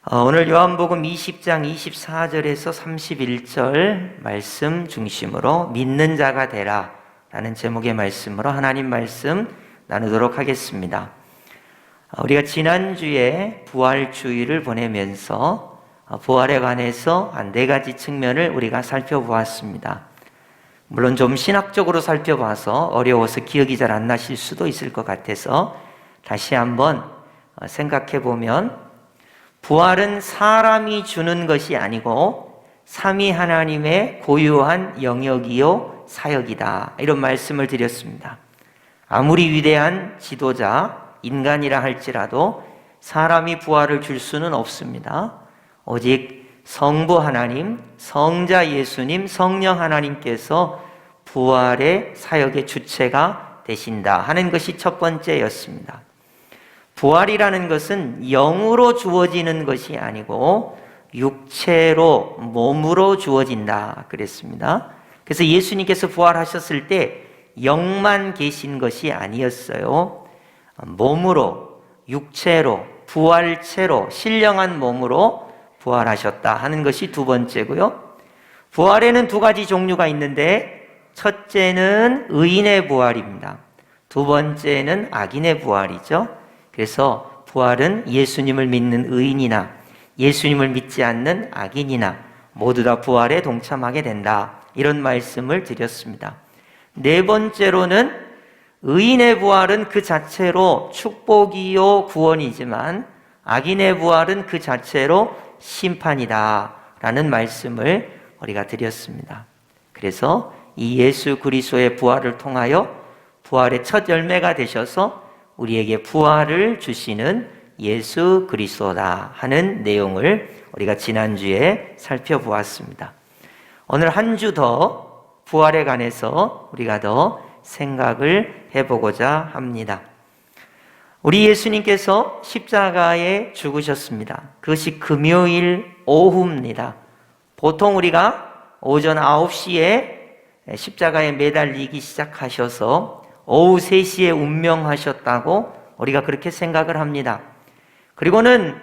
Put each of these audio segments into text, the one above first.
오늘 요한복음 20장 24절에서 31절 말씀 중심으로 믿는 자가 되라 라는 제목의 말씀으로 하나님 말씀 나누도록 하겠습니다. 우리가 지난주에 부활주의를 보내면서 부활에 관해서 한 4가지 측면을 우리가 살펴보았습니다. 물론 좀 신학적으로 살펴봐서 어려워서 기억이 잘 안 나실 수도 있을 것 같아서 다시 한번 생각해 보면, 부활은 사람이 주는 것이 아니고 삼위 하나님의 고유한 영역이요 사역이다, 이런 말씀을 드렸습니다. 아무리 위대한 지도자, 인간이라 할지라도 사람이 부활을 줄 수는 없습니다. 오직 성부 하나님, 성자 예수님, 성령 하나님께서 부활의 사역의 주체가 되신다 하는 것이 첫 번째였습니다. 부활이라는 것은 영으로 주어지는 것이 아니고 육체로, 몸으로 주어진다 그랬습니다. 그래서 예수님께서 부활하셨을 때 영만 계신 것이 아니었어요. 몸으로, 육체로, 부활체로, 신령한 몸으로 부활하셨다 하는 것이 두 번째고요. 부활에는 2가지 종류가 있는데, 첫째는 의인의 부활입니다. 두 번째는 악인의 부활이죠. 그래서 부활은 예수님을 믿는 의인이나 예수님을 믿지 않는 악인이나 모두 다 부활에 동참하게 된다, 이런 말씀을 드렸습니다. 4번째로는 의인의 부활은 그 자체로 축복이요 구원이지만 악인의 부활은 그 자체로 심판이다 라는 말씀을 우리가 드렸습니다. 그래서 이 예수 그리스도의 부활을 통하여 부활의 첫 열매가 되셔서 우리에게 부활을 주시는 예수 그리스도다 하는 내용을 우리가 지난주에 살펴보았습니다. 오늘 한 주 더 부활에 관해서 우리가 더 생각을 해보고자 합니다. 우리 예수님께서 십자가에 죽으셨습니다. 그것이 금요일 오후입니다. 보통 우리가 오전 9시에 십자가에 매달리기 시작하셔서 오후 3시에 운명하셨다고 우리가 그렇게 생각을 합니다. 그리고는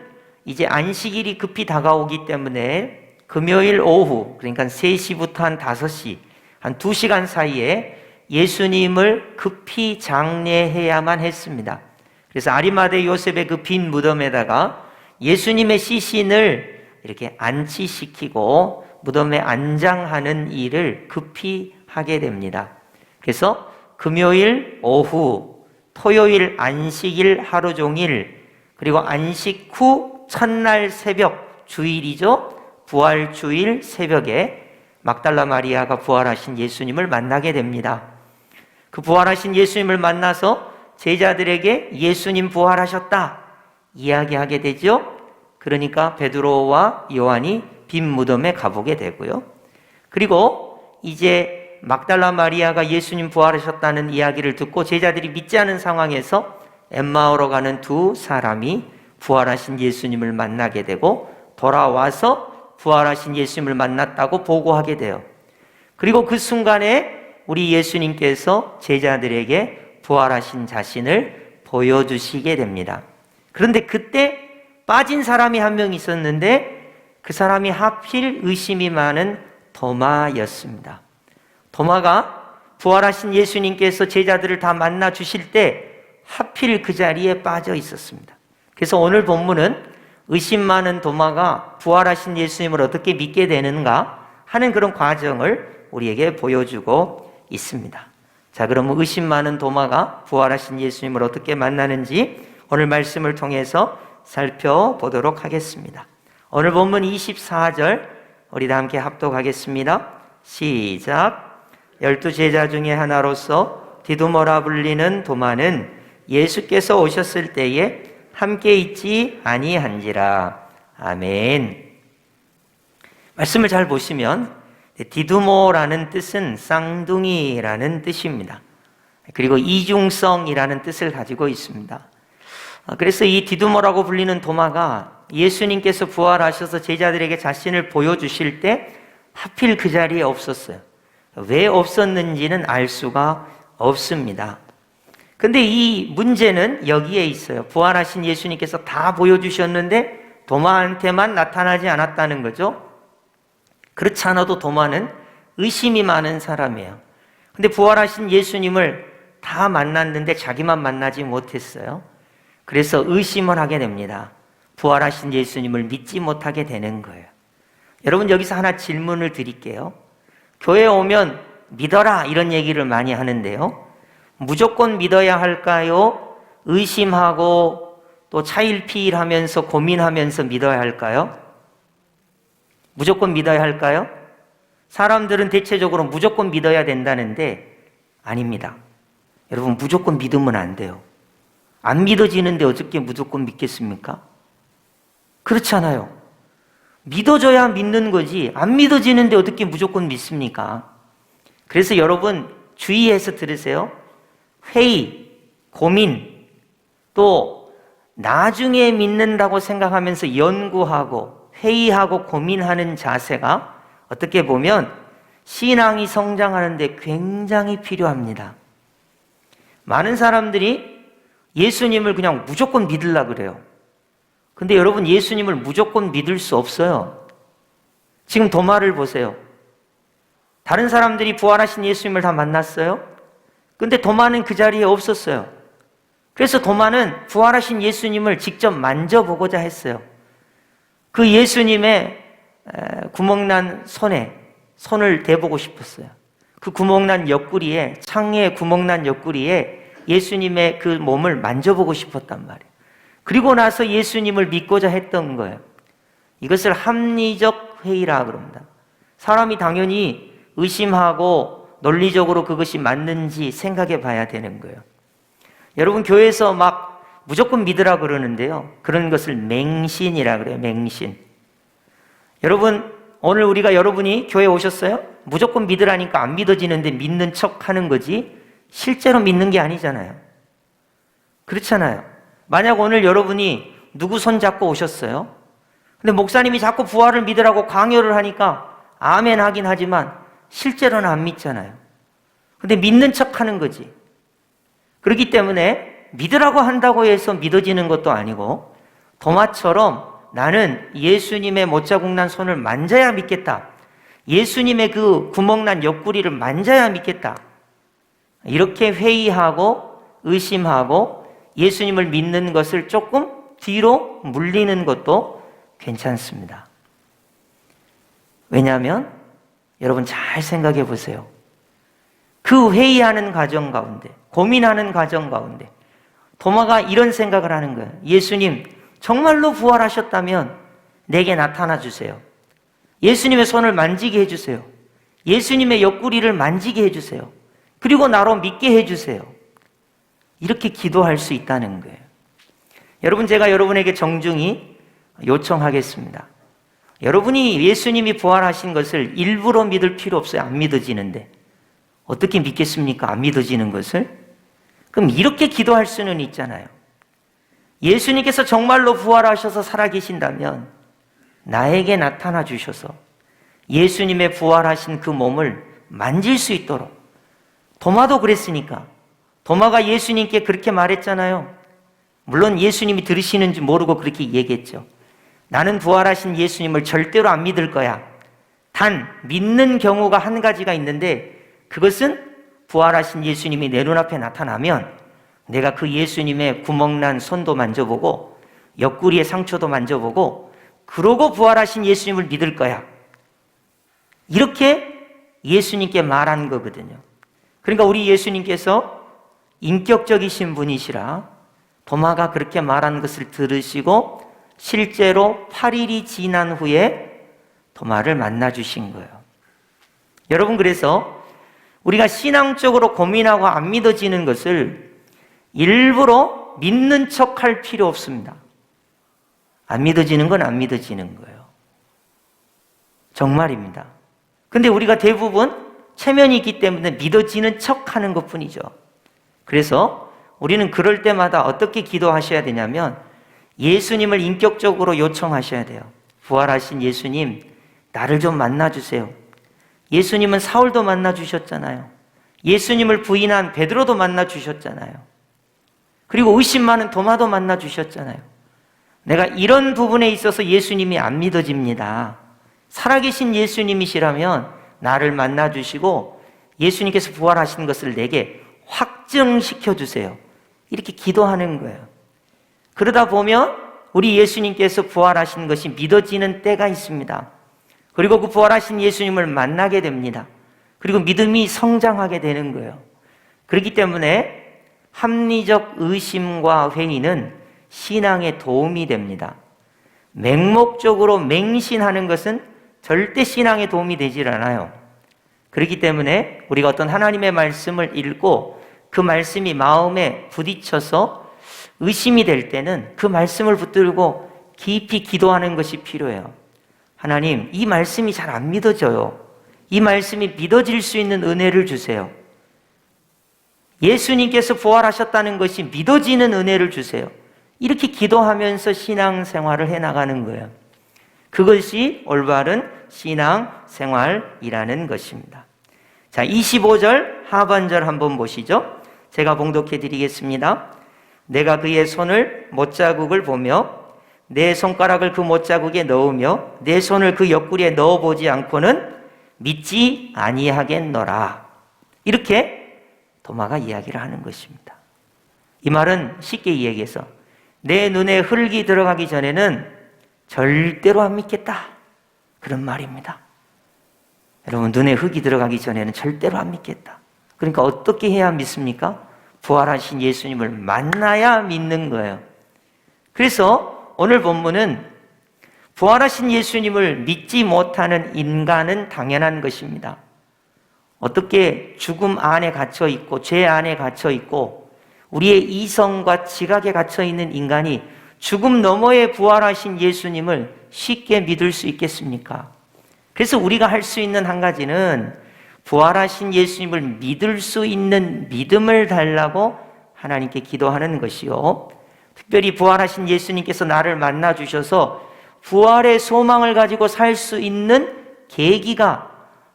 이제 안식일이 급히 다가오기 때문에 금요일 오후, 그러니까 3시부터 한 5시, 한 2시간 사이에 예수님을 급히 장례해야만 했습니다. 그래서 아리마대 요셉의 그 빈 무덤에다가 예수님의 시신을 이렇게 안치시키고 무덤에 안장하는 일을 급히 하게 됩니다. 그래서 금요일 오후, 토요일 안식일 하루 종일, 그리고 안식 후 첫날 새벽, 주일이죠, 부활주일 새벽에 막달라 마리아가 부활하신 예수님을 만나게 됩니다. 그 부활하신 예수님을 만나서 제자들에게 예수님 부활하셨다 이야기하게 되죠. 그러니까 베드로와 요한이 빈 무덤에 가보게 되고요. 그리고 이제 막달라 마리아가 예수님 부활하셨다는 이야기를 듣고 제자들이 믿지 않은 상황에서 엠마오로 가는 2 사람이 부활하신 예수님을 만나게 되고 돌아와서 부활하신 예수님을 만났다고 보고하게 돼요. 그리고 그 순간에 우리 예수님께서 제자들에게 부활하신 자신을 보여주시게 됩니다. 그런데 그때 빠진 사람이 한 명 있었는데 그 사람이 하필 의심이 많은 도마였습니다. 도마가 부활하신 예수님께서 제자들을 다 만나 주실 때 하필 그 자리에 빠져 있었습니다. 그래서 오늘 본문은 의심 많은 도마가 부활하신 예수님을 어떻게 믿게 되는가 하는 그런 과정을 우리에게 보여주고 있습니다. 자, 그러면 의심 많은 도마가 부활하신 예수님을 어떻게 만나는지 오늘 말씀을 통해서 살펴보도록 하겠습니다. 오늘 본문 24절 우리 다 함께 합독하겠습니다. 시작. 12제자 중에 하나로서 디두모라 불리는 도마는 예수께서 오셨을 때에 함께 있지 아니한지라. 아멘. 말씀을 잘 보시면 디두모라는 뜻은 쌍둥이라는 뜻입니다. 그리고 이중성이라는 뜻을 가지고 있습니다. 그래서 이 디두모라고 불리는 도마가 예수님께서 부활하셔서 제자들에게 자신을 보여주실 때 하필 그 자리에 없었어요. 왜 없었는지는 알 수가 없습니다. 근데 이 문제는 여기에 있어요. 부활하신 예수님께서 다 보여주셨는데 도마한테만 나타나지 않았다는 거죠. 그렇지 않아도 도마는 의심이 많은 사람이에요. 근데 부활하신 예수님을 다 만났는데 자기만 만나지 못했어요. 그래서 의심을 하게 됩니다. 부활하신 예수님을 믿지 못하게 되는 거예요. 여러분, 여기서 하나 질문을 드릴게요. 교회에 오면 믿어라 이런 얘기를 많이 하는데요. 무조건 믿어야 할까요? 의심하고 또 차일피일하면서 고민하면서 믿어야 할까요? 무조건 믿어야 할까요? 사람들은 대체적으로 무조건 믿어야 된다는데 아닙니다. 여러분, 무조건 믿으면 안 돼요. 안 믿어지는데 어떻게 무조건 믿겠습니까? 그렇지 않아요. 믿어줘야 믿는 거지 안 믿어지는데 어떻게 무조건 믿습니까? 그래서 여러분 주의해서 들으세요. 회의, 고민, 또 나중에 믿는다고 생각하면서 연구하고 회의하고 고민하는 자세가 어떻게 보면 신앙이 성장하는 데 굉장히 필요합니다. 많은 사람들이 예수님을 그냥 무조건 믿으려고 그래요. 근데 여러분, 예수님을 무조건 믿을 수 없어요. 지금 도마를 보세요. 다른 사람들이 부활하신 예수님을 다 만났어요. 근데 도마는 그 자리에 없었어요. 그래서 도마는 부활하신 예수님을 직접 만져보고자 했어요. 그 예수님의 구멍난 손에 손을 대보고 싶었어요. 그 구멍난 옆구리에, 창에 구멍난 옆구리에 예수님의 그 몸을 만져보고 싶었단 말이에요. 그리고 나서 예수님을 믿고자 했던 거예요. 이것을 합리적 회의라 그럽니다. 사람이 당연히 의심하고 논리적으로 그것이 맞는지 생각해 봐야 되는 거예요. 여러분, 교회에서 막 무조건 믿으라 그러는데요. 그런 것을 맹신이라 그래요. 맹신. 여러분, 오늘 우리가 여러분이 교회에 오셨어요? 무조건 믿으라니까 안 믿어지는데 믿는 척 하는 거지 실제로 믿는 게 아니잖아요. 그렇잖아요. 만약 오늘 여러분이 누구 손 잡고 오셨어요? 근데 목사님이 자꾸 부활을 믿으라고 강요를 하니까 아멘 하긴 하지만 실제로는 안 믿잖아요. 근데 믿는 척 하는 거지. 그렇기 때문에 믿으라고 한다고 해서 믿어지는 것도 아니고 도마처럼 나는 예수님의 못자국난 손을 만져야 믿겠다. 예수님의 그 구멍난 옆구리를 만져야 믿겠다. 이렇게 회의하고 의심하고 예수님을 믿는 것을 조금 뒤로 물리는 것도 괜찮습니다. 왜냐하면 여러분 잘 생각해 보세요. 그 회의하는 과정 가운데, 고민하는 과정 가운데 도마가 이런 생각을 하는 거예요. 예수님, 정말로 부활하셨다면 내게 나타나 주세요. 예수님의 손을 만지게 해주세요. 예수님의 옆구리를 만지게 해주세요. 그리고 나로 믿게 해주세요. 이렇게 기도할 수 있다는 거예요. 여러분, 제가 여러분에게 정중히 요청하겠습니다. 여러분이 예수님이 부활하신 것을 일부러 믿을 필요 없어요. 안 믿어지는데. 어떻게 믿겠습니까? 안 믿어지는 것을? 그럼 이렇게 기도할 수는 있잖아요. 예수님께서 정말로 부활하셔서 살아계신다면 나에게 나타나 주셔서 예수님의 부활하신 그 몸을 만질 수 있도록. 도마도 그랬으니까. 도마가 예수님께 그렇게 말했잖아요. 물론 예수님이 들으시는지 모르고 그렇게 얘기했죠. 나는 부활하신 예수님을 절대로 안 믿을 거야. 단 믿는 경우가 한 가지가 있는데 그것은 부활하신 예수님이 내 눈앞에 나타나면 내가 그 예수님의 구멍난 손도 만져보고 옆구리의 상처도 만져보고 그러고 부활하신 예수님을 믿을 거야. 이렇게 예수님께 말한 거거든요. 그러니까 우리 예수님께서 인격적이신 분이시라 도마가 그렇게 말한 것을 들으시고 실제로 8일이 지난 후에 도마를 만나 주신 거예요. 여러분, 그래서 우리가 신앙적으로 고민하고 안 믿어지는 것을 일부러 믿는 척 할 필요 없습니다. 안 믿어지는 건 안 믿어지는 거예요. 정말입니다. 근데 우리가 대부분 체면이 있기 때문에 믿어지는 척 하는 것 뿐이죠. 그래서 우리는 그럴 때마다 어떻게 기도하셔야 되냐면 예수님을 인격적으로 요청하셔야 돼요. 부활하신 예수님, 나를 좀 만나주세요. 예수님은 사울도 만나주셨잖아요. 예수님을 부인한 베드로도 만나주셨잖아요. 그리고 의심 많은 도마도 만나주셨잖아요. 내가 이런 부분에 있어서 예수님이 안 믿어집니다. 살아계신 예수님이시라면 나를 만나주시고 예수님께서 부활하신 것을 내게 확증시켜 주세요. 이렇게 기도하는 거예요. 그러다 보면 우리 예수님께서 부활하신 것이 믿어지는 때가 있습니다. 그리고 그 부활하신 예수님을 만나게 됩니다. 그리고 믿음이 성장하게 되는 거예요. 그렇기 때문에 합리적 의심과 회의는 신앙에 도움이 됩니다. 맹목적으로 맹신하는 것은 절대 신앙에 도움이 되질 않아요. 그렇기 때문에 우리가 어떤 하나님의 말씀을 읽고 그 말씀이 마음에 부딪혀서 의심이 될 때는 그 말씀을 붙들고 깊이 기도하는 것이 필요해요. 하나님, 이 말씀이 잘 안 믿어져요. 이 말씀이 믿어질 수 있는 은혜를 주세요. 예수님께서 부활하셨다는 것이 믿어지는 은혜를 주세요. 이렇게 기도하면서 신앙생활을 해나가는 거예요. 그것이 올바른 신앙생활이라는 것입니다. 자, 25절 하반절 한번 보시죠. 제가 봉독해 드리겠습니다. 내가 그의 손을 못자국을 보며 내 손가락을 그 못자국에 넣으며 내 손을 그 옆구리에 넣어보지 않고는 믿지 아니하겠노라. 이렇게 도마가 이야기를 하는 것입니다. 이 말은 쉽게 이야기해서 내 눈에 흙이 들어가기 전에는 절대로 안 믿겠다, 그런 말입니다. 여러분, 눈에 흙이 들어가기 전에는 절대로 안 믿겠다. 그러니까 어떻게 해야 믿습니까? 부활하신 예수님을 만나야 믿는 거예요. 그래서 오늘 본문은 부활하신 예수님을 믿지 못하는 인간은 당연한 것입니다. 어떻게 죽음 안에 갇혀 있고 죄 안에 갇혀 있고 우리의 이성과 지각에 갇혀 있는 인간이 죽음 너머에 부활하신 예수님을 쉽게 믿을 수 있겠습니까? 그래서 우리가 할 수 있는 한 가지는 부활하신 예수님을 믿을 수 있는 믿음을 달라고 하나님께 기도하는 것이요, 특별히 부활하신 예수님께서 나를 만나 주셔서 부활의 소망을 가지고 살 수 있는 계기가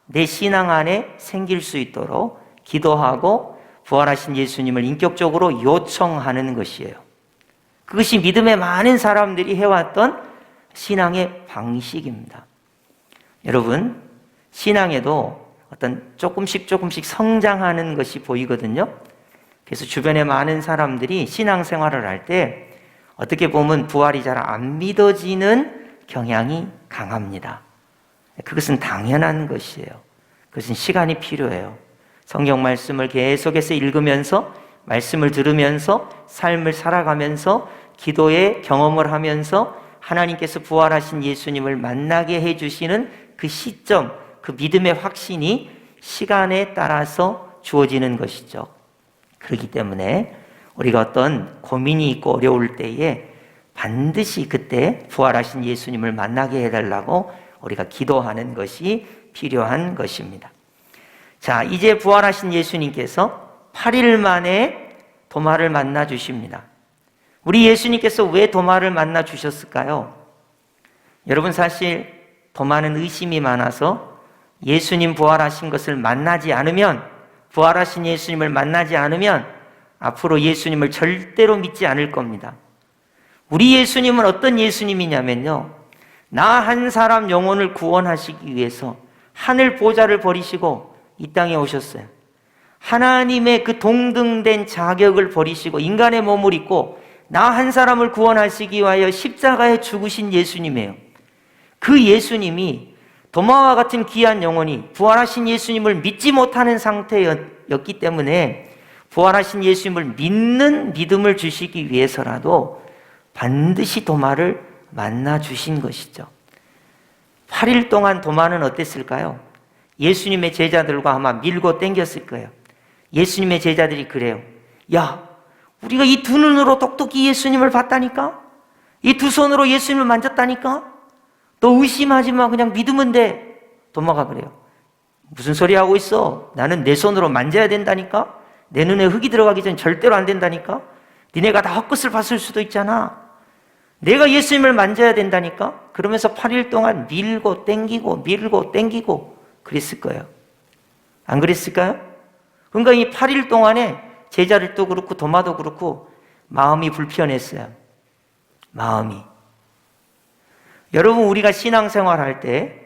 내 신앙 안에 생길 수 있도록 기도하고 부활하신 예수님을 인격적으로 요청하는 것이에요. 그것이 믿음의 많은 사람들이 해왔던 신앙의 방식입니다. 여러분, 신앙에도 어떤 조금씩 성장하는 것이 보이거든요. 그래서 주변에 많은 사람들이 신앙생활을 할 때 어떻게 보면 부활이 잘 안 믿어지는 경향이 강합니다. 그것은 당연한 것이에요. 그것은 시간이 필요해요. 성경 말씀을 계속해서 읽으면서, 말씀을 들으면서, 삶을 살아가면서, 기도의 경험을 하면서 하나님께서 부활하신 예수님을 만나게 해주시는 그 시점, 그 믿음의 확신이 시간에 따라서 주어지는 것이죠. 그렇기 때문에 우리가 어떤 고민이 있고 어려울 때에 반드시 그때 부활하신 예수님을 만나게 해달라고 우리가 기도하는 것이 필요한 것입니다. 자, 이제 부활하신 예수님께서 8일 만에 도마를 만나 주십니다. 우리 예수님께서 왜 도마를 만나 주셨을까요? 여러분, 사실 도마는 의심이 많아서 예수님 부활하신 것을 만나지 않으면, 부활하신 예수님을 만나지 않으면 앞으로 예수님을 절대로 믿지 않을 겁니다. 우리 예수님은 어떤 예수님이냐면요, 나 한 사람 영혼을 구원하시기 위해서 하늘 보좌를 버리시고 이 땅에 오셨어요. 하나님의 그 동등된 자격을 버리시고 인간의 몸을 입고 나 한 사람을 구원하시기 위하여 십자가에 죽으신 예수님이에요. 그 예수님이 도마와 같은 귀한 영혼이 부활하신 예수님을 믿지 못하는 상태였기 때문에 부활하신 예수님을 믿는 믿음을 주시기 위해서라도 반드시 도마를 만나 주신 것이죠. 8일 동안 도마는 어땠을까요? 예수님의 제자들과 아마 밀고 땡겼을 거예요. 예수님의 제자들이 그래요. 야, 우리가 이 두 눈으로 똑똑히 예수님을 봤다니까? 이 두 손으로 예수님을 만졌다니까? 너 의심하지 마, 그냥 믿으면 돼. 도마가 그래요. 무슨 소리 하고 있어? 나는 내 손으로 만져야 된다니까? 내 눈에 흙이 들어가기 전 절대로 안 된다니까? 니네가 다 헛것을 봤을 수도 있잖아. 내가 예수님을 만져야 된다니까? 그러면서 8일 동안 밀고 땡기고 그랬을 거예요. 안 그랬을까요? 그러니까 이 8일 동안에 제자들도 그렇고 도마도 그렇고 마음이 불편했어요. 마음이. 여러분, 우리가 신앙생활 할 때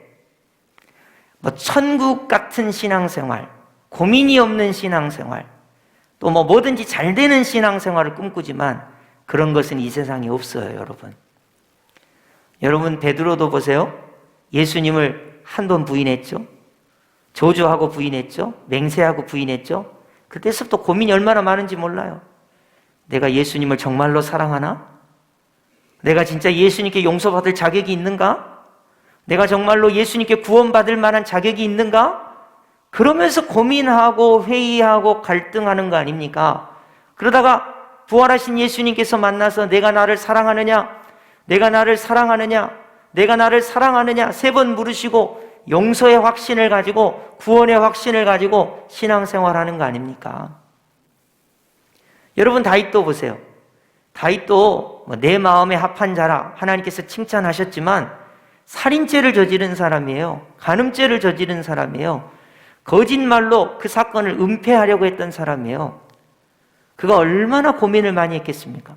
천국 같은 신앙생활, 고민이 없는 신앙생활, 또 뭐든지 잘 되는 신앙생활을 꿈꾸지만 그런 것은 이 세상에 없어요, 여러분. 여러분, 베드로도 보세요. 예수님을 한 번 부인했죠. 저주하고 부인했죠. 맹세하고 부인했죠. 그때서부터 고민이 얼마나 많은지 몰라요. 내가 예수님을 정말로 사랑하나? 내가 진짜 예수님께 용서받을 자격이 있는가? 내가 정말로 예수님께 구원받을 만한 자격이 있는가? 그러면서 고민하고 회의하고 갈등하는 거 아닙니까? 그러다가 부활하신 예수님께서 만나서 내가 나를 사랑하느냐? 내가 나를 사랑하느냐? 내가 나를 사랑하느냐? 3번 물으시고 용서의 확신을 가지고 구원의 확신을 가지고 신앙생활하는 거 아닙니까? 여러분, 다윗도 보세요. 다윗도 내 마음에 합한 자라 하나님께서 칭찬하셨지만 살인죄를 저지른 사람이에요. 간음죄를 저지른 사람이에요. 거짓말로 그 사건을 은폐하려고 했던 사람이에요. 그가 얼마나 고민을 많이 했겠습니까?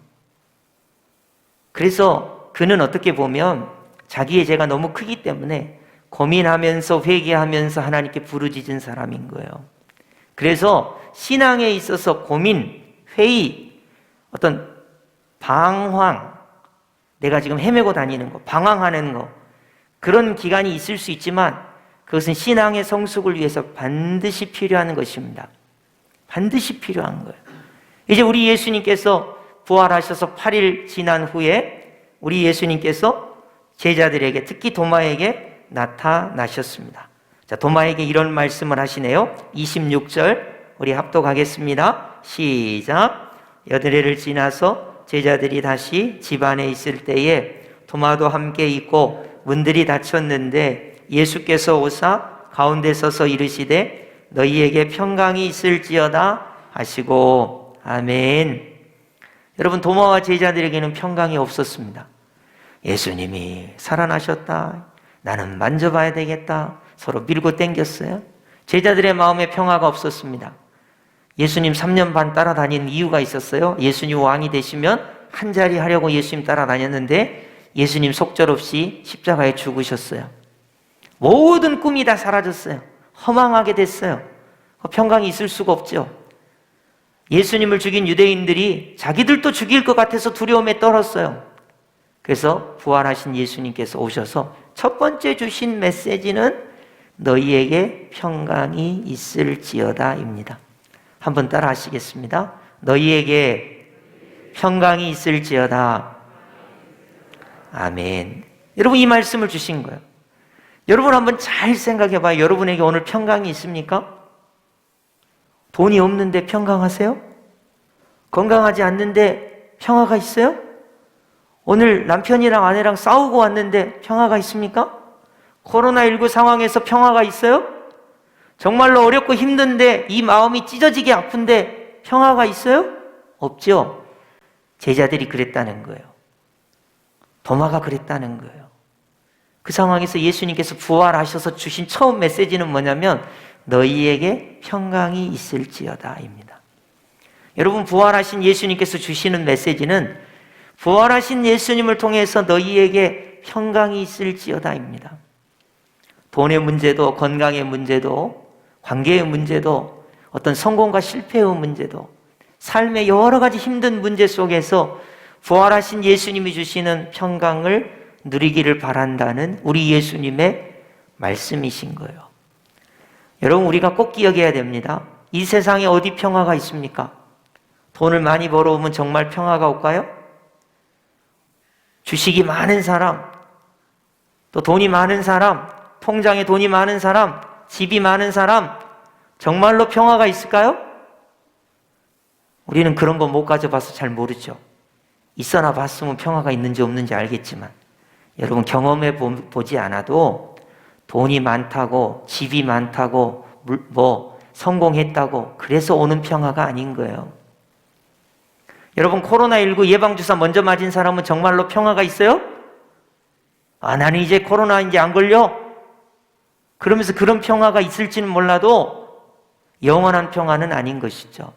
그래서 그는 어떻게 보면 자기의 죄가 너무 크기 때문에 고민하면서 회개하면서 하나님께 부르짖은 사람인 거예요. 그래서 신앙에 있어서 고민, 회의, 어떤 방황, 내가 지금 헤매고 다니는 거, 방황하는 거, 그런 기간이 있을 수 있지만 그것은 신앙의 성숙을 위해서 반드시 필요한 것입니다. 반드시 필요한 거예요. 이제 우리 예수님께서 부활하셔서 8일 지난 후에 우리 예수님께서 제자들에게, 특히 도마에게 나타나셨습니다. 자, 도마에게 이런 말씀을 하시네요. 26절 우리 합독하겠습니다. 시작. 여드레를 지나서 제자들이 다시 집 안에 있을 때에 도마도 함께 있고 문들이 닫혔는데 예수께서 오사 가운데 서서 이르시되 너희에게 평강이 있을지어다 하시고. 아멘. 여러분, 도마와 제자들에게는 평강이 없었습니다. 예수님이 살아나셨다, 나는 만져봐야 되겠다, 서로 밀고 당겼어요. 제자들의 마음에 평화가 없었습니다. 예수님 3년 반 따라다닌 이유가 있었어요. 예수님 왕이 되시면 한 자리 하려고 예수님 따라다녔는데 예수님 속절없이 십자가에 죽으셨어요. 모든 꿈이 다 사라졌어요. 허망하게 됐어요. 평강이 있을 수가 없죠. 예수님을 죽인 유대인들이 자기들도 죽일 것 같아서 두려움에 떨었어요. 그래서 부활하신 예수님께서 오셔서 첫 번째 주신 메시지는 너희에게 평강이 있을지어다입니다. 한번 따라 하시겠습니다. 너희에게 평강이 있을지어다. 아멘. 여러분, 이 말씀을 주신 거예요. 여러분 한번 잘 생각해 봐요. 여러분에게 오늘 평강이 있습니까? 돈이 없는데 평강하세요? 건강하지 않는데 평화가 있어요? 오늘 남편이랑 아내랑 싸우고 왔는데 평화가 있습니까? 코로나19 상황에서 평화가 있어요? 정말로 어렵고 힘든데 이 마음이 찢어지게 아픈데 평화가 있어요? 없죠? 제자들이 그랬다는 거예요. 도마가 그랬다는 거예요. 그 상황에서 예수님께서 부활하셔서 주신 처음 메시지는 뭐냐면 너희에게 평강이 있을지어다입니다. 여러분, 부활하신 예수님께서 주시는 메시지는 부활하신 예수님을 통해서 너희에게 평강이 있을지어다입니다. 돈의 문제도, 건강의 문제도, 관계의 문제도, 어떤 성공과 실패의 문제도, 삶의 여러 가지 힘든 문제 속에서 부활하신 예수님이 주시는 평강을 누리기를 바란다는 우리 예수님의 말씀이신 거예요. 여러분, 우리가 꼭 기억해야 됩니다. 이 세상에 어디 평화가 있습니까? 돈을 많이 벌어오면 정말 평화가 올까요? 주식이 많은 사람, 또 돈이 많은 사람, 통장에 돈이 많은 사람, 집이 많은 사람, 정말로 평화가 있을까요? 우리는 그런 거 못 가져봐서 잘 모르죠. 있어나 봤으면 평화가 있는지 없는지 알겠지만 여러분, 경험해 보지 않아도 돈이 많다고, 집이 많다고, 성공했다고 그래서 오는 평화가 아닌 거예요. 여러분, 코로나19 예방주사 먼저 맞은 사람은 정말로 평화가 있어요? 나는 이제 코로나 이제 안 걸려? 그러면서 그런 평화가 있을지는 몰라도 영원한 평화는 아닌 것이죠.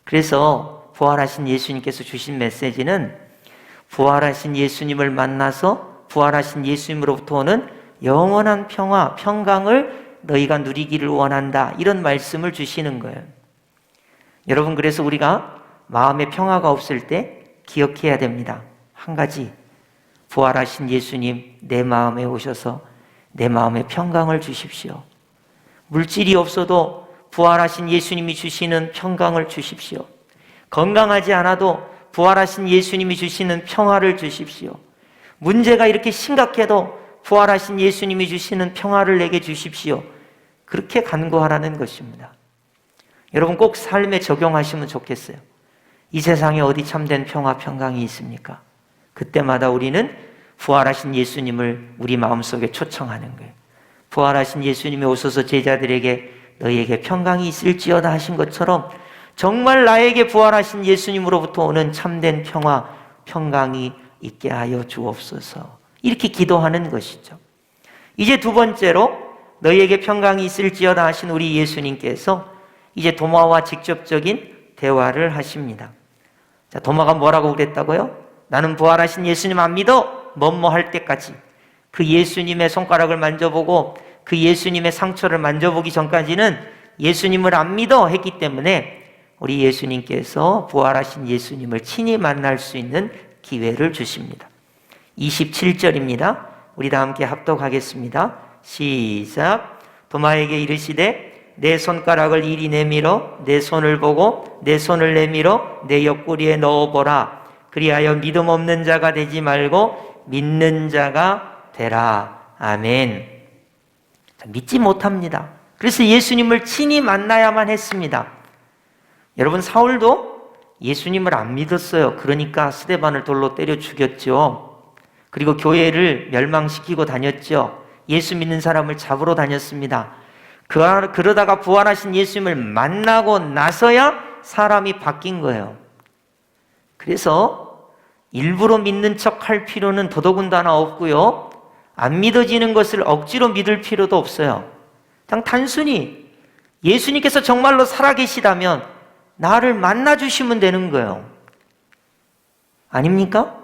그래서 부활하신 예수님께서 주신 메시지는 부활하신 예수님을 만나서 부활하신 예수님으로부터 오는 영원한 평화, 평강을 너희가 누리기를 원한다. 이런 말씀을 주시는 거예요. 여러분, 그래서 우리가 마음에 평화가 없을 때 기억해야 됩니다. 한 가지, 부활하신 예수님 내 마음에 오셔서 내 마음에 평강을 주십시오. 물질이 없어도 부활하신 예수님이 주시는 평강을 주십시오. 건강하지 않아도 부활하신 예수님이 주시는 평화를 주십시오. 문제가 이렇게 심각해도 부활하신 예수님이 주시는 평화를 내게 주십시오. 그렇게 간구하라는 것입니다. 여러분, 꼭 삶에 적용하시면 좋겠어요. 이 세상에 어디 참된 평화, 평강이 있습니까? 그때마다 우리는 부활하신 예수님을 우리 마음속에 초청하는 거예요. 부활하신 예수님이 오셔서 제자들에게 너희에게 평강이 있을지어다 하신 것처럼 정말 나에게 부활하신 예수님으로부터 오는 참된 평화, 평강이 있게 하여 주옵소서. 이렇게 기도하는 것이죠. 이제 두 번째로 너희에게 평강이 있을지어다 하신 우리 예수님께서 이제 도마와 직접적인 대화를 하십니다. 자, 도마가 뭐라고 그랬다고요? 나는 부활하신 예수님 안 믿어? 뭐뭐 할 때까지. 그 예수님의 손가락을 만져보고 그 예수님의 상처를 만져보기 전까지는 예수님을 안 믿어 했기 때문에 우리 예수님께서 부활하신 예수님을 친히 만날 수 있는 기회를 주십니다. 27절입니다. 우리 다 함께 합독하겠습니다. 시작. 도마에게 이르시되 내 손가락을 이리 내밀어 내 손을 보고 내 손을 내밀어 내 옆구리에 넣어보라. 그리하여 믿음 없는 자가 되지 말고 믿는 자가 되라. 아멘. 믿지 못합니다. 그래서 예수님을 친히 만나야만 했습니다. 여러분, 사울도 예수님을 안 믿었어요. 그러니까 스데반을 돌로 때려 죽였죠. 그리고 교회를 멸망시키고 다녔죠. 예수 믿는 사람을 잡으러 다녔습니다. 그러다가 부활하신 예수님을 만나고 나서야 사람이 바뀐 거예요. 그래서 일부러 믿는 척 할 필요는 더더군다나 없고요. 안 믿어지는 것을 억지로 믿을 필요도 없어요. 그냥 단순히 예수님께서 정말로 살아계시다면 나를 만나주시면 되는 거예요. 아닙니까?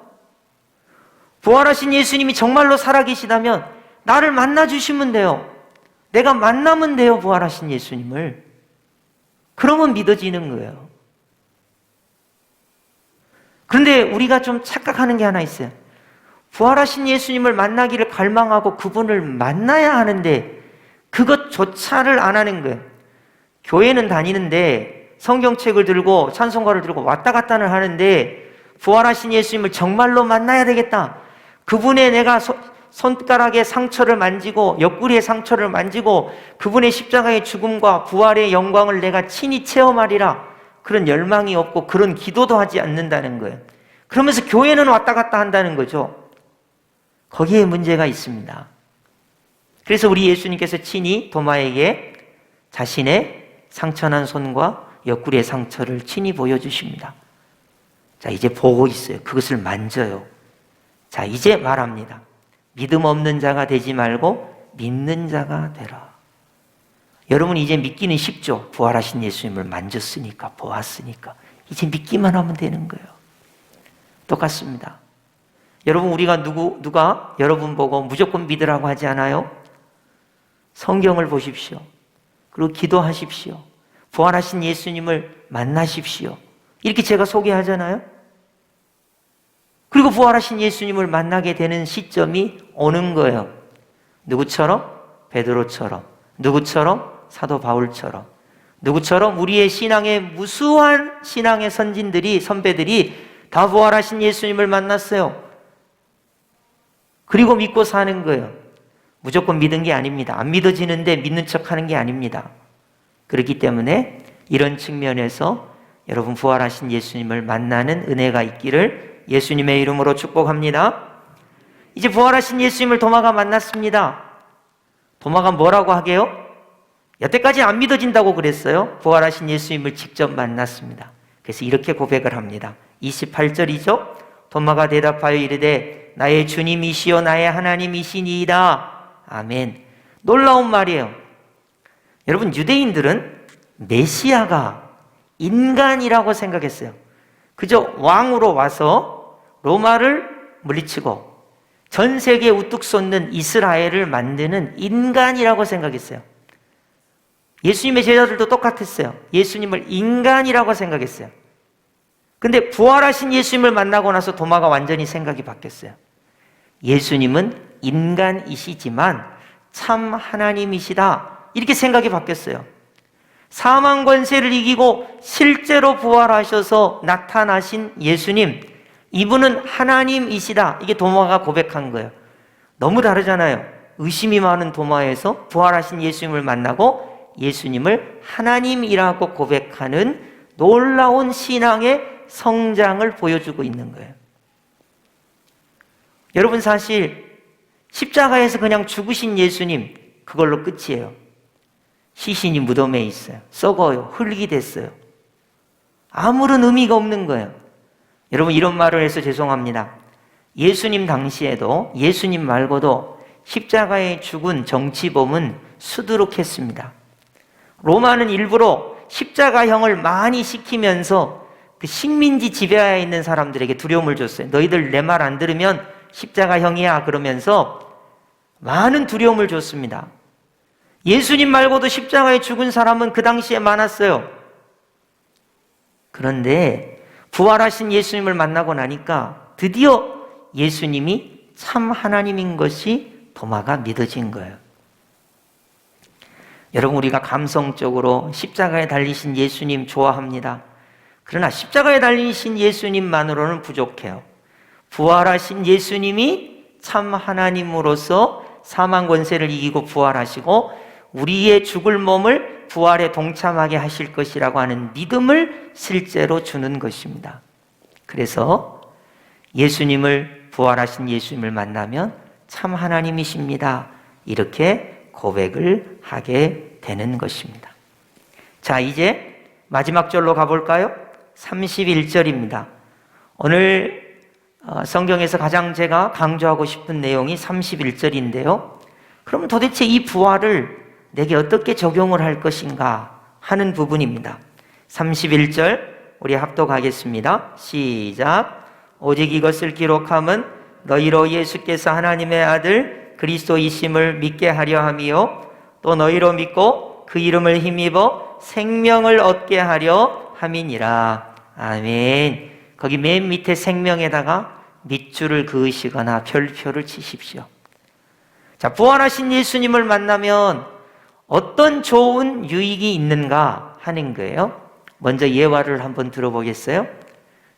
부활하신 예수님이 정말로 살아계시다면 나를 만나주시면 돼요. 내가 만나면 돼요, 부활하신 예수님을. 그러면 믿어지는 거예요. 그런데 우리가 좀 착각하는 게 하나 있어요. 부활하신 예수님을 만나기를 갈망하고 그분을 만나야 하는데 그것조차를 안 하는 거예요. 교회는 다니는데 성경책을 들고 찬송가를 들고 왔다 갔다는 하는데 부활하신 예수님을 정말로 만나야 되겠다. 그분의 내가 손가락의 상처를 만지고 옆구리의 상처를 만지고 그분의 십자가의 죽음과 부활의 영광을 내가 친히 체험하리라. 그런 열망이 없고 그런 기도도 하지 않는다는 거예요. 그러면서 교회는 왔다 갔다 한다는 거죠. 거기에 문제가 있습니다. 그래서 우리 예수님께서 친히 도마에게 자신의 상처난 손과 옆구리의 상처를 친히 보여주십니다. 자, 이제 보고 있어요. 그것을 만져요. 자, 이제 말합니다. 믿음 없는 자가 되지 말고 믿는 자가 되라. 여러분, 이제 믿기는 쉽죠. 부활하신 예수님을 만졌으니까, 보았으니까. 이제 믿기만 하면 되는 거예요. 똑같습니다. 여러분, 우리가 누가 여러분 보고 무조건 믿으라고 하지 않아요? 성경을 보십시오. 그리고 기도하십시오. 부활하신 예수님을 만나십시오. 이렇게 제가 소개하잖아요. 그리고 부활하신 예수님을 만나게 되는 시점이 오는 거예요. 누구처럼? 베드로처럼. 누구처럼? 사도 바울처럼. 누구처럼? 우리의 신앙의 무수한 신앙의 선배들이 다 부활하신 예수님을 만났어요. 그리고 믿고 사는 거예요. 무조건 믿은 게 아닙니다. 안 믿어지는데 믿는 척 하는 게 아닙니다. 그렇기 때문에 이런 측면에서 여러분 부활하신 예수님을 만나는 은혜가 있기를 예수님의 이름으로 축복합니다. 이제 부활하신 예수님을 도마가 만났습니다. 도마가 뭐라고 하게요? 여태까지 안 믿어진다고 그랬어요. 부활하신 예수님을 직접 만났습니다. 그래서 이렇게 고백을 합니다. 28절이죠. 도마가 대답하여 이르되 나의 주님이시여 나의 하나님이시니이다. 아멘. 놀라운 말이에요. 여러분, 유대인들은 메시아가 인간이라고 생각했어요. 그저 왕으로 와서 로마를 물리치고 전 세계에 우뚝 솟는 이스라엘을 만드는 인간이라고 생각했어요. 예수님의 제자들도 똑같았어요. 예수님을 인간이라고 생각했어요. 근데 부활하신 예수님을 만나고 나서 도마가 완전히 생각이 바뀌었어요. 예수님은 인간이시지만 참 하나님이시다, 이렇게 생각이 바뀌었어요. 사망 권세를 이기고 실제로 부활하셔서 나타나신 예수님, 이분은 하나님이시다, 이게 도마가 고백한 거예요. 너무 다르잖아요. 의심이 많은 도마에서 부활하신 예수님을 만나고 예수님을 하나님이라고 고백하는 놀라운 신앙의 성장을 보여주고 있는 거예요. 여러분, 사실 십자가에서 그냥 죽으신 예수님, 그걸로 끝이에요. 시신이 무덤에 있어요. 썩어요. 흙이 됐어요. 아무런 의미가 없는 거예요. 여러분, 이런 말을 해서 죄송합니다. 예수님 당시에도, 예수님 말고도 십자가에 죽은 정치범은 수두룩했습니다. 로마는 일부러 십자가형을 많이 시키면서 그 식민지 지배하에 있는 사람들에게 두려움을 줬어요. 너희들 내 말 안 들으면 십자가형이야, 그러면서 많은 두려움을 줬습니다. 예수님 말고도 십자가에 죽은 사람은 그 당시에 많았어요. 그런데 부활하신 예수님을 만나고 나니까 드디어 예수님이 참 하나님인 것이 도마가 믿어진 거예요. 여러분, 우리가 감성적으로 십자가에 달리신 예수님 좋아합니다. 그러나 십자가에 달리신 예수님만으로는 부족해요. 부활하신 예수님이 참 하나님으로서 사망 권세를 이기고 부활하시고 우리의 죽을 몸을 부활에 동참하게 하실 것이라고 하는 믿음을 실제로 주는 것입니다. 그래서 예수님을, 부활하신 예수님을 만나면 참 하나님이십니다, 이렇게 고백을 하게 되는 것입니다. 자, 이제 마지막 절로 가볼까요? 31절입니다. 오늘 성경에서 가장 제가 강조하고 싶은 내용이 31절인데요. 그럼 도대체 이 부활을 내게 어떻게 적용을 할 것인가 하는 부분입니다. 31절 우리 합독하겠습니다. 시작. 오직 이것을 기록함은 너희로 예수께서 하나님의 아들 그리스도이심을 믿게 하려 함이요 또 너희로 믿고 그 이름을 힘입어 생명을 얻게 하려 함이니라. 아멘. 거기 맨 밑에 생명에다가 밑줄을 그으시거나 별표를 치십시오. 자, 부활하신 예수님을 만나면 어떤 좋은 유익이 있는가 하는 거예요. 먼저 예화를 한번 들어보겠어요?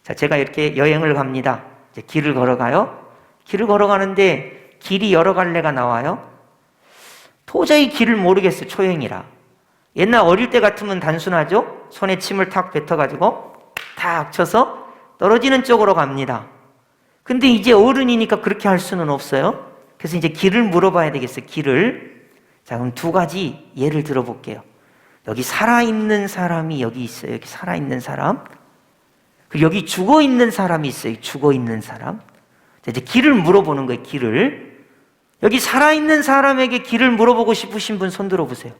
자, 제가 이렇게 여행을 갑니다. 이제 길을 걸어가요. 길을 걸어가는데 길이 여러 갈래가 나와요. 도저히 길을 모르겠어요, 초행이라. 옛날 어릴 때 같으면 단순하죠? 손에 침을 탁 뱉어가지고 탁 쳐서 떨어지는 쪽으로 갑니다. 근데 이제 어른이니까 그렇게 할 수는 없어요. 그래서 이제 길을 물어봐야 되겠어요, 길을. 자, 그럼 두 가지 예를 들어볼게요. 여기 살아있는 사람이 여기 있어요. 여기 살아있는 사람. 그리고 여기 죽어있는 사람이 있어요. 죽어있는 사람. 자, 이제 길을 물어보는 거예요, 길을. 여기 살아있는 사람에게 길을 물어보고 싶으신 분 손 들어보세요.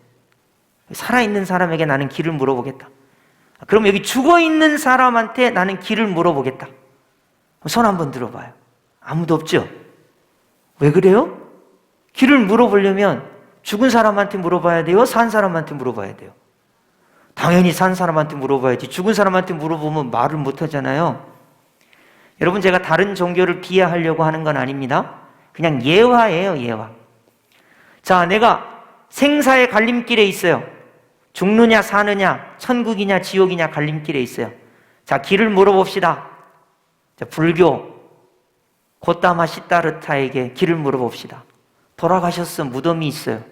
살아있는 사람에게 나는 길을 물어보겠다. 그럼 여기 죽어있는 사람한테 나는 길을 물어보겠다. 손 한번 들어봐요. 아무도 없죠? 왜 그래요? 길을 물어보려면 죽은 사람한테 물어봐야 돼요? 산 사람한테 물어봐야 돼요? 당연히 산 사람한테 물어봐야지. 죽은 사람한테 물어보면 말을 못 하잖아요. 여러분, 제가 다른 종교를 비하하려고 하는 건 아닙니다. 그냥 예화예요, 예화. 자, 내가 생사의 갈림길에 있어요. 죽느냐 사느냐, 천국이냐 지옥이냐 갈림길에 있어요. 자, 길을 물어봅시다. 자, 불교 고타마 시타르타에게 길을 물어봅시다. 돌아가셨어, 무덤이 있어요.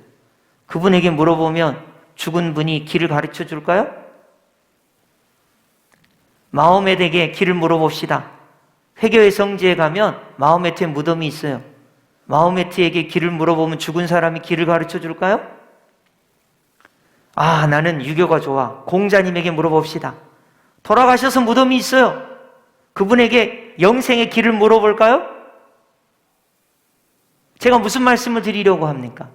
그분에게 물어보면 죽은 분이 길을 가르쳐 줄까요? 마호메트에게 길을 물어봅시다. 회교의 성지에 가면 마호메트의 무덤이 있어요. 마호메트에게 길을 물어보면 죽은 사람이 길을 가르쳐 줄까요? 아, 나는 유교가 좋아. 공자님에게 물어봅시다. 돌아가셔서 무덤이 있어요. 그분에게 영생의 길을 물어볼까요? 제가 무슨 말씀을 드리려고 합니까?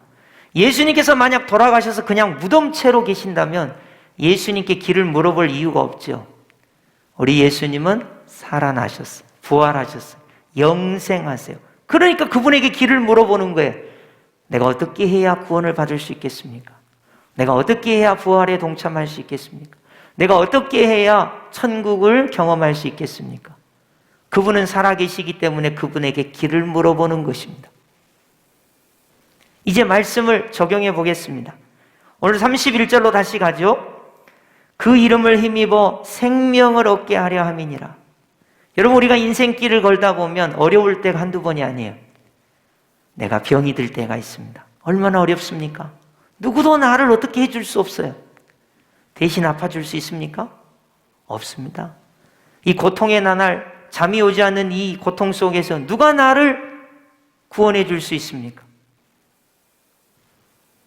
예수님께서 만약 돌아가셔서 그냥 무덤채로 계신다면 예수님께 길을 물어볼 이유가 없죠. 우리 예수님은 살아나셨어요. 부활하셨어요. 영생하세요. 그러니까 그분에게 길을 물어보는 거예요. 내가 어떻게 해야 구원을 받을 수 있겠습니까? 내가 어떻게 해야 부활에 동참할 수 있겠습니까? 내가 어떻게 해야 천국을 경험할 수 있겠습니까? 그분은 살아계시기 때문에 그분에게 길을 물어보는 것입니다. 이제 말씀을 적용해 보겠습니다. 오늘 31절로 다시 가죠. 그 이름을 힘입어 생명을 얻게 하려 함이니라. 여러분, 우리가 인생길을 걸다 보면 어려울 때가 한두 번이 아니에요. 내가 병이 들 때가 있습니다. 얼마나 어렵습니까? 누구도 나를 어떻게 해줄 수 없어요. 대신 아파줄 수 있습니까? 없습니다. 이 고통의 나날, 잠이 오지 않는 이 고통 속에서 누가 나를 구원해 줄 수 있습니까?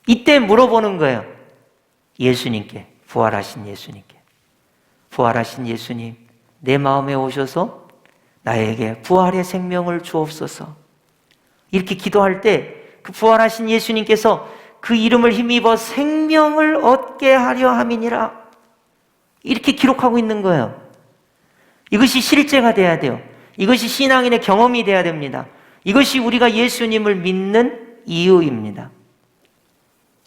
이때 물어보는 거예요. 예수님께, 부활하신 예수님께. 부활하신 예수님, 내 마음에 오셔서 나에게 부활의 생명을 주옵소서. 이렇게 기도할 때 그 부활하신 예수님께서 그 이름을 힘입어 생명을 얻게 하려 함이니라. 이렇게 기록하고 있는 거예요. 이것이 실제가 돼야 돼요. 이것이 신앙인의 경험이 돼야 됩니다. 이것이 우리가 예수님을 믿는 이유입니다.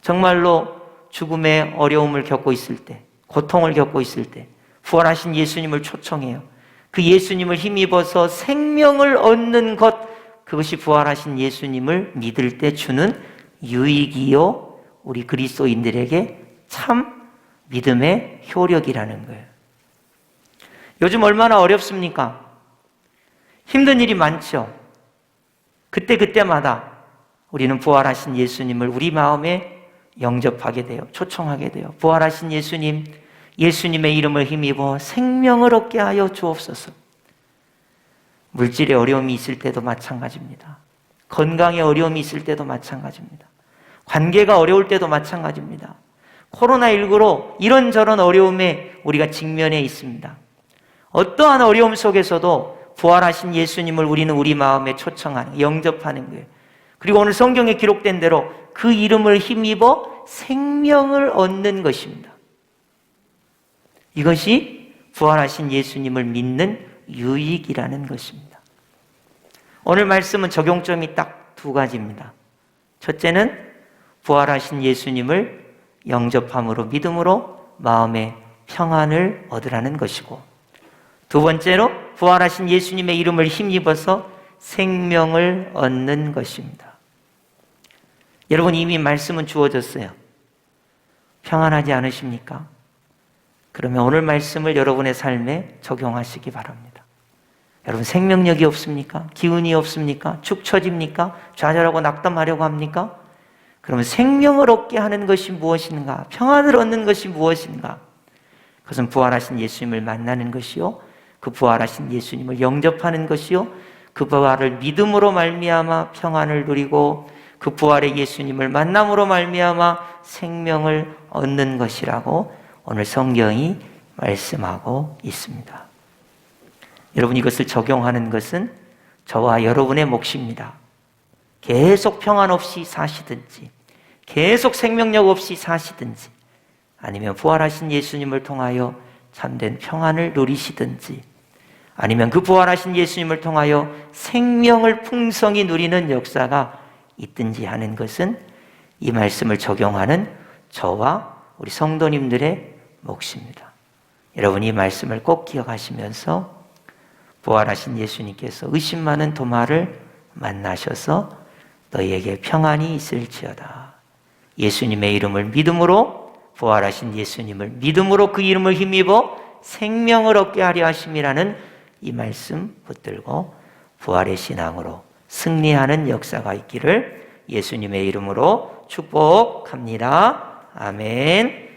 정말로 죽음의 어려움을 겪고 있을 때, 고통을 겪고 있을 때 부활하신 예수님을 초청해요. 그 예수님을 힘입어서 생명을 얻는 것, 그것이 부활하신 예수님을 믿을 때 주는 유익이요, 우리 그리스도인들에게 참 믿음의 효력이라는 거예요. 요즘 얼마나 어렵습니까? 힘든 일이 많죠. 그때마다 우리는 부활하신 예수님을 우리 마음에 영접하게 돼요. 초청하게 돼요. 부활하신 예수님, 예수님의 이름을 힘입어 생명을 얻게 하여 주옵소서. 물질의 어려움이 있을 때도 마찬가지입니다. 건강에 어려움이 있을 때도 마찬가지입니다. 관계가 어려울 때도 마찬가지입니다. 코로나19로 이런저런 어려움에 우리가 직면해 있습니다. 어떠한 어려움 속에서도 부활하신 예수님을 우리는 우리 마음에 초청하는, 영접하는 거예요. 그리고 오늘 성경에 기록된 대로 그 이름을 힘입어 생명을 얻는 것입니다. 이것이 부활하신 예수님을 믿는 유익이라는 것입니다. 오늘 말씀은 적용점이 딱 두 가지입니다. 첫째는 부활하신 예수님을 영접함으로, 믿음으로 마음의 평안을 얻으라는 것이고, 두 번째로 부활하신 예수님의 이름을 힘입어서 생명을 얻는 것입니다. 여러분, 이미 말씀은 주어졌어요. 평안하지 않으십니까? 그러면 오늘 말씀을 여러분의 삶에 적용하시기 바랍니다. 여러분, 생명력이 없습니까? 기운이 없습니까? 축 처집니까? 좌절하고 낙담하려고 합니까? 그러면 생명을 얻게 하는 것이 무엇인가? 평안을 얻는 것이 무엇인가? 그것은 부활하신 예수님을 만나는 것이요, 그 부활하신 예수님을 영접하는 것이요, 그 부활을 믿음으로 말미암아 평안을 누리고 그 부활의 예수님을 만남으로 말미암아 생명을 얻는 것이라고 오늘 성경이 말씀하고 있습니다. 여러분, 이것을 적용하는 것은 저와 여러분의 몫입니다. 계속 평안 없이 사시든지, 계속 생명력 없이 사시든지, 아니면 부활하신 예수님을 통하여 참된 평안을 누리시든지, 아니면 그 부활하신 예수님을 통하여 생명을 풍성히 누리는 역사가 있든지 하는 것은 이 말씀을 적용하는 저와 우리 성도님들의 몫입니다. 여러분, 이 말씀을 꼭 기억하시면서 부활하신 예수님께서 의심 많은 도마를 만나셔서 너희에게 평안이 있을지어다. 예수님의 이름을 믿음으로, 부활하신 예수님을 믿음으로 그 이름을 힘입어 생명을 얻게 하려 하심이라는 이 말씀 붙들고 부활의 신앙으로 승리하는 역사가 있기를 예수님의 이름으로 축복합니다. 아멘.